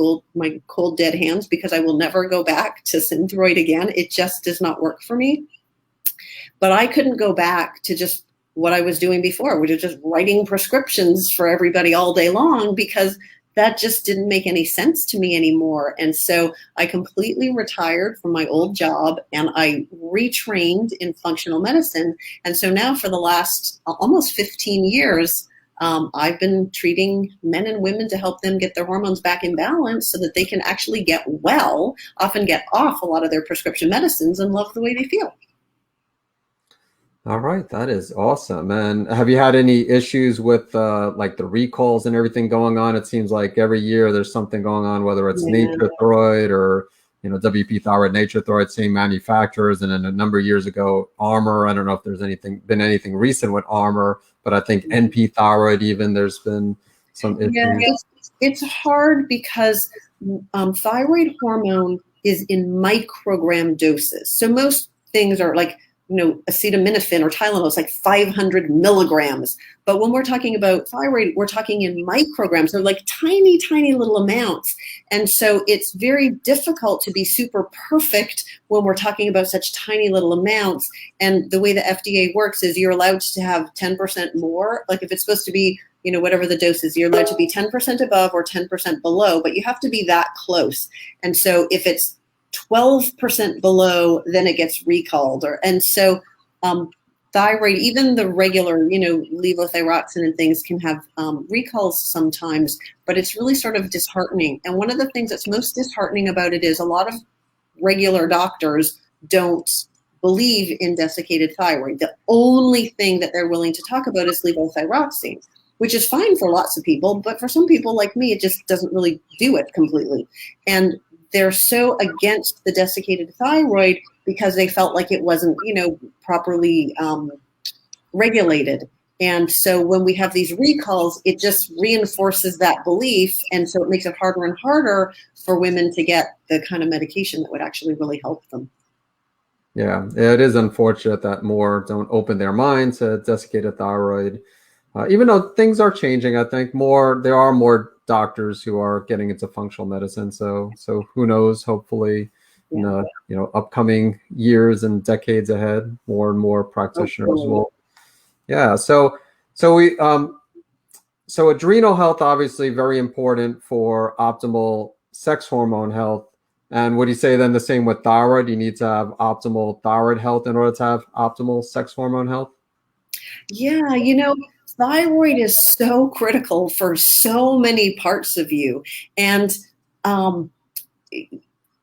cold dead hands, because I will never go back to Synthroid again. It just does not work for me. But I couldn't go back to just what I was doing before, which is just writing prescriptions for everybody all day long, because that just didn't make any sense to me anymore. And so I completely retired from my old job and I retrained in functional medicine. And so now for the last almost 15 years, I've been treating men and women to help them get their hormones back in balance so that they can actually get well, often get off a lot of their prescription medicines and love the way they feel. All right, that is awesome. And have you had any issues with like the recalls and everything going on? It seems like every year there's something going on, whether it's Nature Thyroid or WP Thyroid, Nature Thyroid, same manufacturers. And then a number of years ago, Armor. I don't know if there's been anything recent with Armor, but I think NP Thyroid even there's been some issues. Yeah, it's hard because thyroid hormone is in microgram doses. So most things are like, acetaminophen or Tylenol is like 500 milligrams. But when we're talking about thyroid, we're talking in micrograms. So like tiny, tiny little amounts. And so it's very difficult to be super perfect when we're talking about such tiny little amounts. And the way the FDA works is you're allowed to have 10% more. Like if it's supposed to be, whatever the dose is, you're allowed to be 10% above or 10% below, but you have to be that close. And so if it's 12% below, then it gets recalled. And so thyroid, even the regular, levothyroxine and things can have recalls sometimes, but it's really sort of disheartening. And one of the things that's most disheartening about it is a lot of regular doctors don't believe in desiccated thyroid. The only thing that they're willing to talk about is levothyroxine, which is fine for lots of people, but for some people like me, it just doesn't really do it completely. And they're so against the desiccated thyroid because they felt like it wasn't, properly regulated. And so when we have these recalls, it just reinforces that belief. And so it makes it harder and harder for women to get the kind of medication that would actually really help them. Yeah, it is unfortunate that more don't open their mind to desiccated thyroid. Even though things are changing, I think there are more doctors who are getting into functional medicine. So who knows? Hopefully, in the upcoming years and decades ahead, more and more practitioners will. Yeah. So adrenal health obviously very important for optimal sex hormone health. And would you say then the same with thyroid? You need to have optimal thyroid health in order to have optimal sex hormone health? Yeah, thyroid is so critical for so many parts of you. And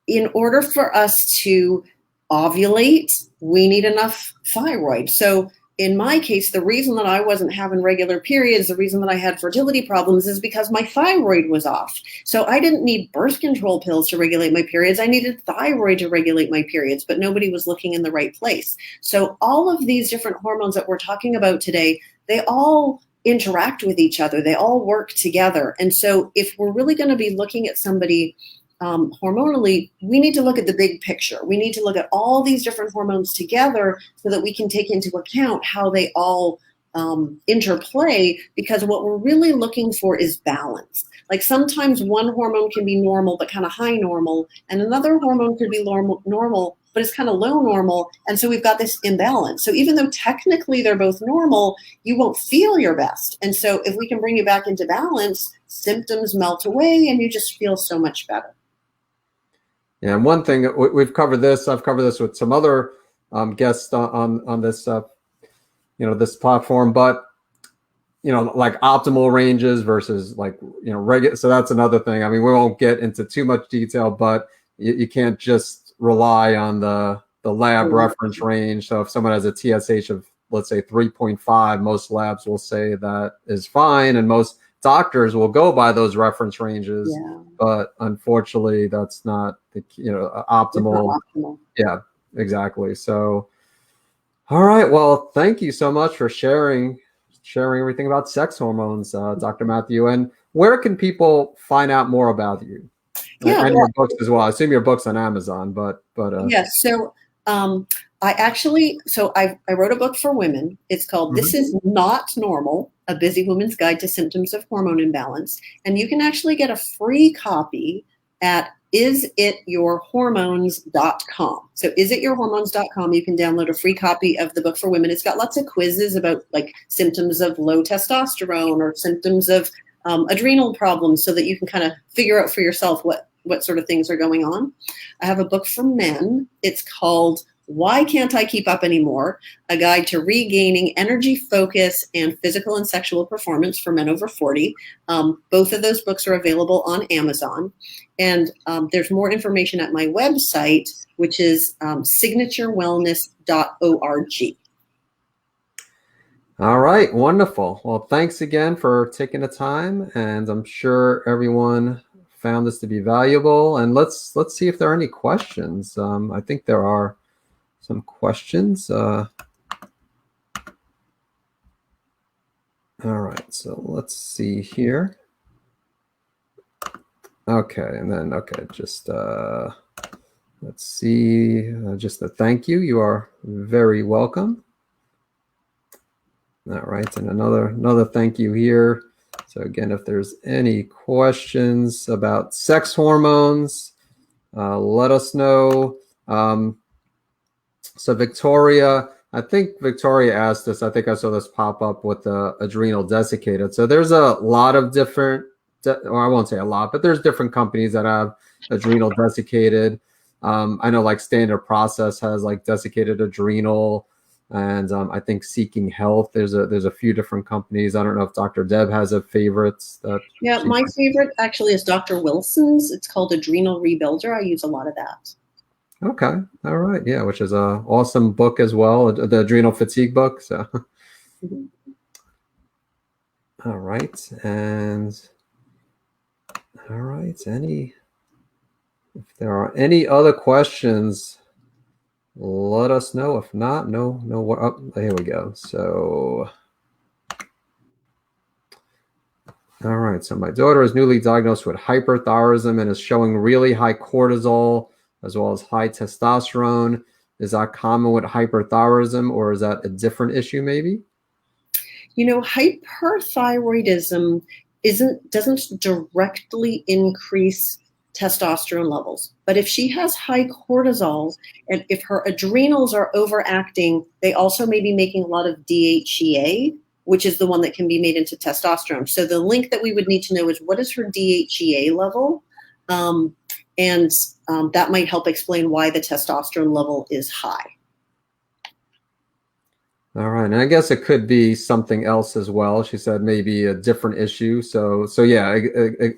in order for us to ovulate, we need enough thyroid. So in my case, the reason that I wasn't having regular periods, the reason that I had fertility problems is because my thyroid was off. So I didn't need birth control pills to regulate my periods. I needed thyroid to regulate my periods, but nobody was looking in the right place. So all of these different hormones that we're talking about today, they all interact with each other. They all work together. And so if we're really going to be looking at somebody hormonally, we need to look at the big picture. We need to look at all these different hormones together so that we can take into account how they all interplay, because what we're really looking for is balance. Like sometimes one hormone can be normal but kind of high normal, and another hormone could be normal but it's kind of low normal, and so we've got this imbalance. So even though technically they're both normal, you won't feel your best. And so if we can bring you back into balance, symptoms melt away and you just feel so much better. Yeah, and one thing we've covered this. I've covered this with some other guests on this this platform, but like optimal ranges versus like regular. So that's another thing. I mean, we won't get into too much detail, but you can't just rely on the lab reference range. So if someone has a TSH of, let's say, 3.5, most labs will say that is fine, and most doctors will go by those reference ranges. Yeah. But unfortunately, that's not the optimal. Optimal. Yeah, exactly. So, all right. Well, thank you so much for sharing everything about sex hormones, Dr. Matthew. And where can people find out more about you? Yeah, and your books as well. I assume your books on Amazon, but yes. So I wrote a book for women. It's called "This Is Not Normal: A Busy Woman's Guide to Symptoms of Hormone Imbalance," and you can actually get a free copy at isityourhormones.com. So isityourhormones.com, you can download a free copy of the book for women. It's got lots of quizzes about like symptoms of low testosterone or symptoms of adrenal problems, so that you can kind of figure out for yourself what sort of things are going on. I have a book for men. It's called "Why Can't I Keep Up Anymore? A Guide to Regaining Energy, Focus, and Physical and Sexual Performance for Men Over 40. Both of those books are available on Amazon. And there's more information at my website, which is signaturewellness.org. All right, wonderful. Well, thanks again for taking the time, and I'm sure everyone found this to be valuable. And let's see if there are any questions. I think there are some questions. All right, so let's see here. Okay, and then just let's see. Just a thank you. You are very welcome. All right, and another thank you here. So again, if there's any questions about sex hormones, let us know. So Victoria, I think Victoria asked us, I think I saw this pop up with the adrenal desiccated. So there's a lot of different, or I won't say a lot, but there's different companies that have adrenal desiccated. I know like Standard Process has like desiccated adrenal. And I think Seeking Health, there's a few different companies. I don't know if Dr. Deb has a favorite. Yeah, my favorite actually is Dr. Wilson's. It's called Adrenal Rebuilder. I use a lot of that. Okay, all right, yeah, which is an awesome book as well, the Adrenal Fatigue book. So, all right, and all right, if there are any other questions, let us know. If not, no. Oh, here we go. So, all right. So my daughter is newly diagnosed with hyperthyroidism and is showing really high cortisol as well as high testosterone. Is that common with hyperthyroidism, or is that a different issue maybe? Hyperthyroidism doesn't directly increase testosterone levels. But if she has high cortisol and if her adrenals are overacting, they also may be making a lot of DHEA, which is the one that can be made into testosterone. So the link that we would need to know is, what is her DHEA level? And that might help explain why the testosterone level is high. All right, and I guess it could be something else as well. She said maybe a different issue. So yeah,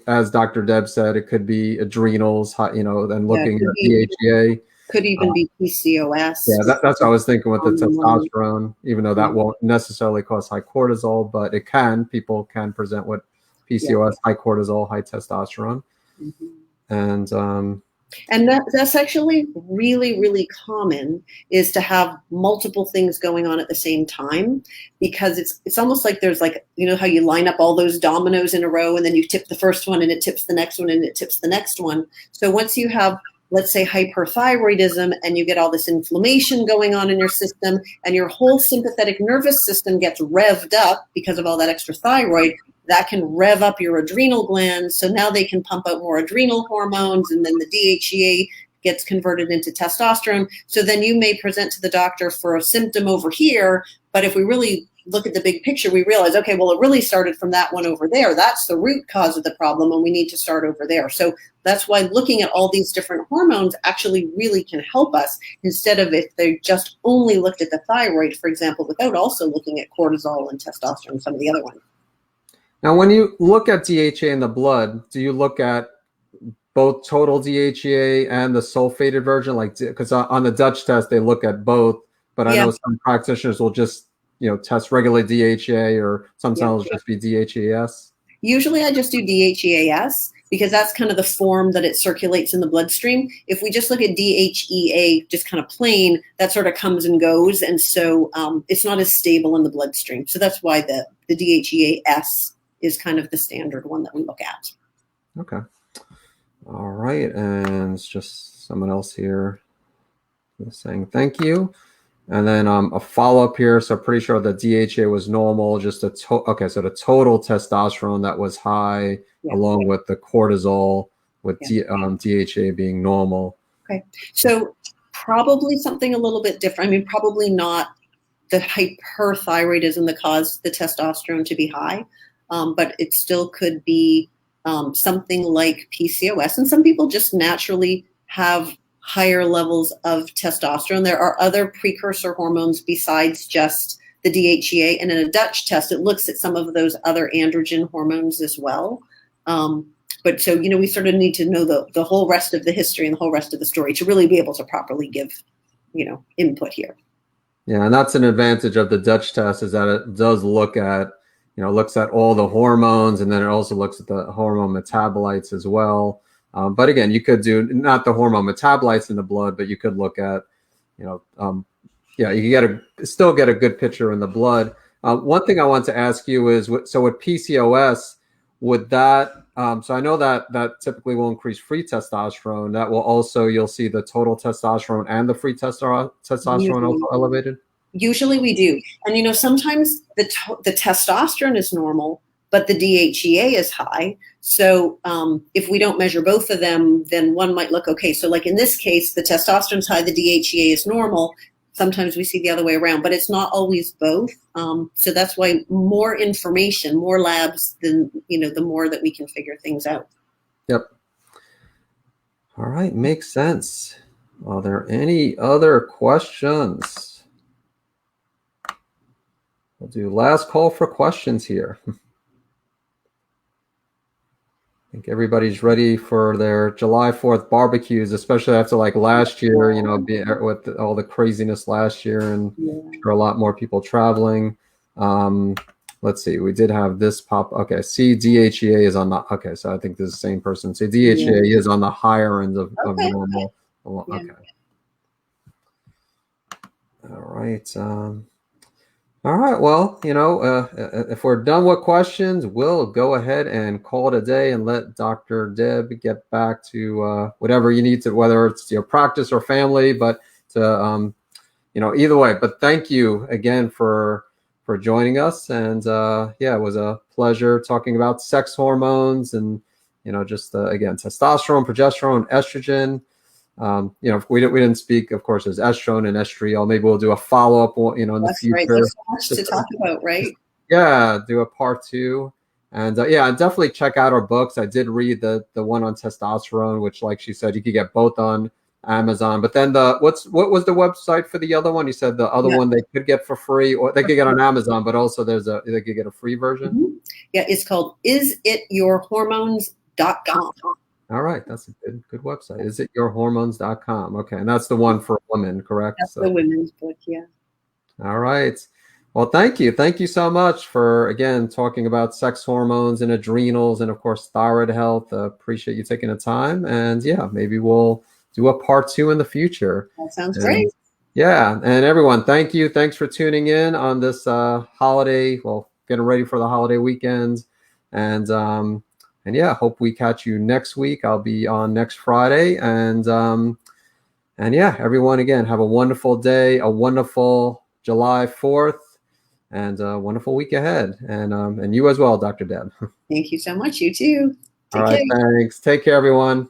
as Dr. Deb said, it could be adrenals, then looking at DHEA. Could even be PCOS. Yeah, that's what I was thinking with the Hormone. testosterone, even though that won't necessarily cause high cortisol, but it can. People can present with Yeah. PCOS, high cortisol, high testosterone. Mm-hmm. And that's actually really, really common, is to have multiple things going on at the same time, because it's almost like there's like, you know how you line up all those dominoes in a row and then you tip the first one and it tips the next one and it tips the next one. So once you have, let's say, hyperthyroidism, and you get all this inflammation going on in your system, and your whole sympathetic nervous system gets revved up because of all that extra thyroid, that can rev up your adrenal glands. So now they can pump out more adrenal hormones, and then the DHEA gets converted into testosterone. So then you may present to the doctor for a symptom over here, but if we really look at the big picture, we realize, okay, well, it really started from that one over there. That's the root cause of the problem, and we need to start over there. So that's why looking at all these different hormones actually really can help us, instead of if they just only looked at the thyroid, for example, without also looking at cortisol and testosterone and some of the other ones. now, when you look at DHA in the blood, do you look at both total DHEA and the sulfated version? Like, because on the Dutch test, they look at both, but I know some practitioners will just, test regular DHEA, or sometimes it'll just be DHEAS. Usually I just do DHEAS, because that's kind of the form that it circulates in the bloodstream. If we just look at DHEA, just kind of plain, that sort of comes and goes. And so it's not as stable in the bloodstream. So that's why the DHEAS is kind of the standard one that we look at. Okay. All right. And it's just someone else here saying thank you. And then a follow-up here. So pretty sure the DHA was normal, just okay, so the total testosterone that was high, along with the cortisol, with DHA being normal. Okay. So probably something a little bit different. I mean, probably not the hyperthyroidism that caused the testosterone to be high, but it still could be something like PCOS. And some people just naturally have higher levels of testosterone. There are other precursor hormones besides just the DHEA. And in a Dutch test, it looks at some of those other androgen hormones as well. But so, we sort of need to know the whole rest of the history and the whole rest of the story to really be able to properly give, input here. Yeah, and that's an advantage of the Dutch test, is that it does look at, looks at all the hormones, and then it also looks at the hormone metabolites as well. But again, you could do not the hormone metabolites in the blood, but you could look at, you could still get a good picture in the blood. One thing I want to ask you is, so with PCOS, would that, so I know that typically will increase free testosterone. That will also, you'll see the total testosterone and the free testosterone also elevated? Usually we do. And, sometimes the testosterone is normal, but the DHEA is high. So if we don't measure both of them, then one might look okay. So like in this case, the testosterone is high, the DHEA is normal. Sometimes we see the other way around, but it's not always both. So that's why more information, more labs, then, the more that we can figure things out. Yep. All right. Makes sense. Are there any other questions? We'll do last call for questions here. I think everybody's ready for their July 4th barbecues, especially after like last year, with all the craziness last year, and for a lot more people traveling. Let's see, we did have this pop. Okay, DHEA is on the, okay, so I think this is the same person. DHEA is on the higher end of normal. Okay. All right. All right. Well, if we're done with questions, we'll go ahead and call it a day and let Dr. Deb get back to whatever you need to, whether it's your practice or family, but to, either way. But thank you again for joining us. And it was a pleasure talking about sex hormones and, just again, testosterone, progesterone, estrogen. We didn't speak, of course, there's estrone and estriol. Maybe we'll do a follow-up, in the future. Right. There's so much to talk about, right? Do a part 2. And definitely check out our books. I did read the one on testosterone, which, like she said, you could get both on Amazon. But then what was the website for the other one? You said the other one they could get for free, or they could get on Amazon, but also they could get a free version. Mm-hmm. Yeah, it's called isityourhormones.com. All right, that's a good website. Is it yourhormones.com? Okay, and that's the one for women, correct? That's the So, women's book, yeah. all right. Well, thank you. Thank you so much for, again, talking about sex hormones and adrenals and, of course, thyroid health. Appreciate you taking the time. And yeah, maybe we'll do a part 2 in the future. That sounds And great. yeah, and everyone, thank you. Thanks for tuning in on this holiday, well, getting ready for the holiday weekend. And and yeah, hope we catch you next week. I'll be on next Friday. And yeah, everyone, again, have a wonderful day, a wonderful July 4th, and a wonderful week ahead. And you as well, Dr. Deb. Thank you so much. You too. All Take right, care. thanks. Take care, everyone.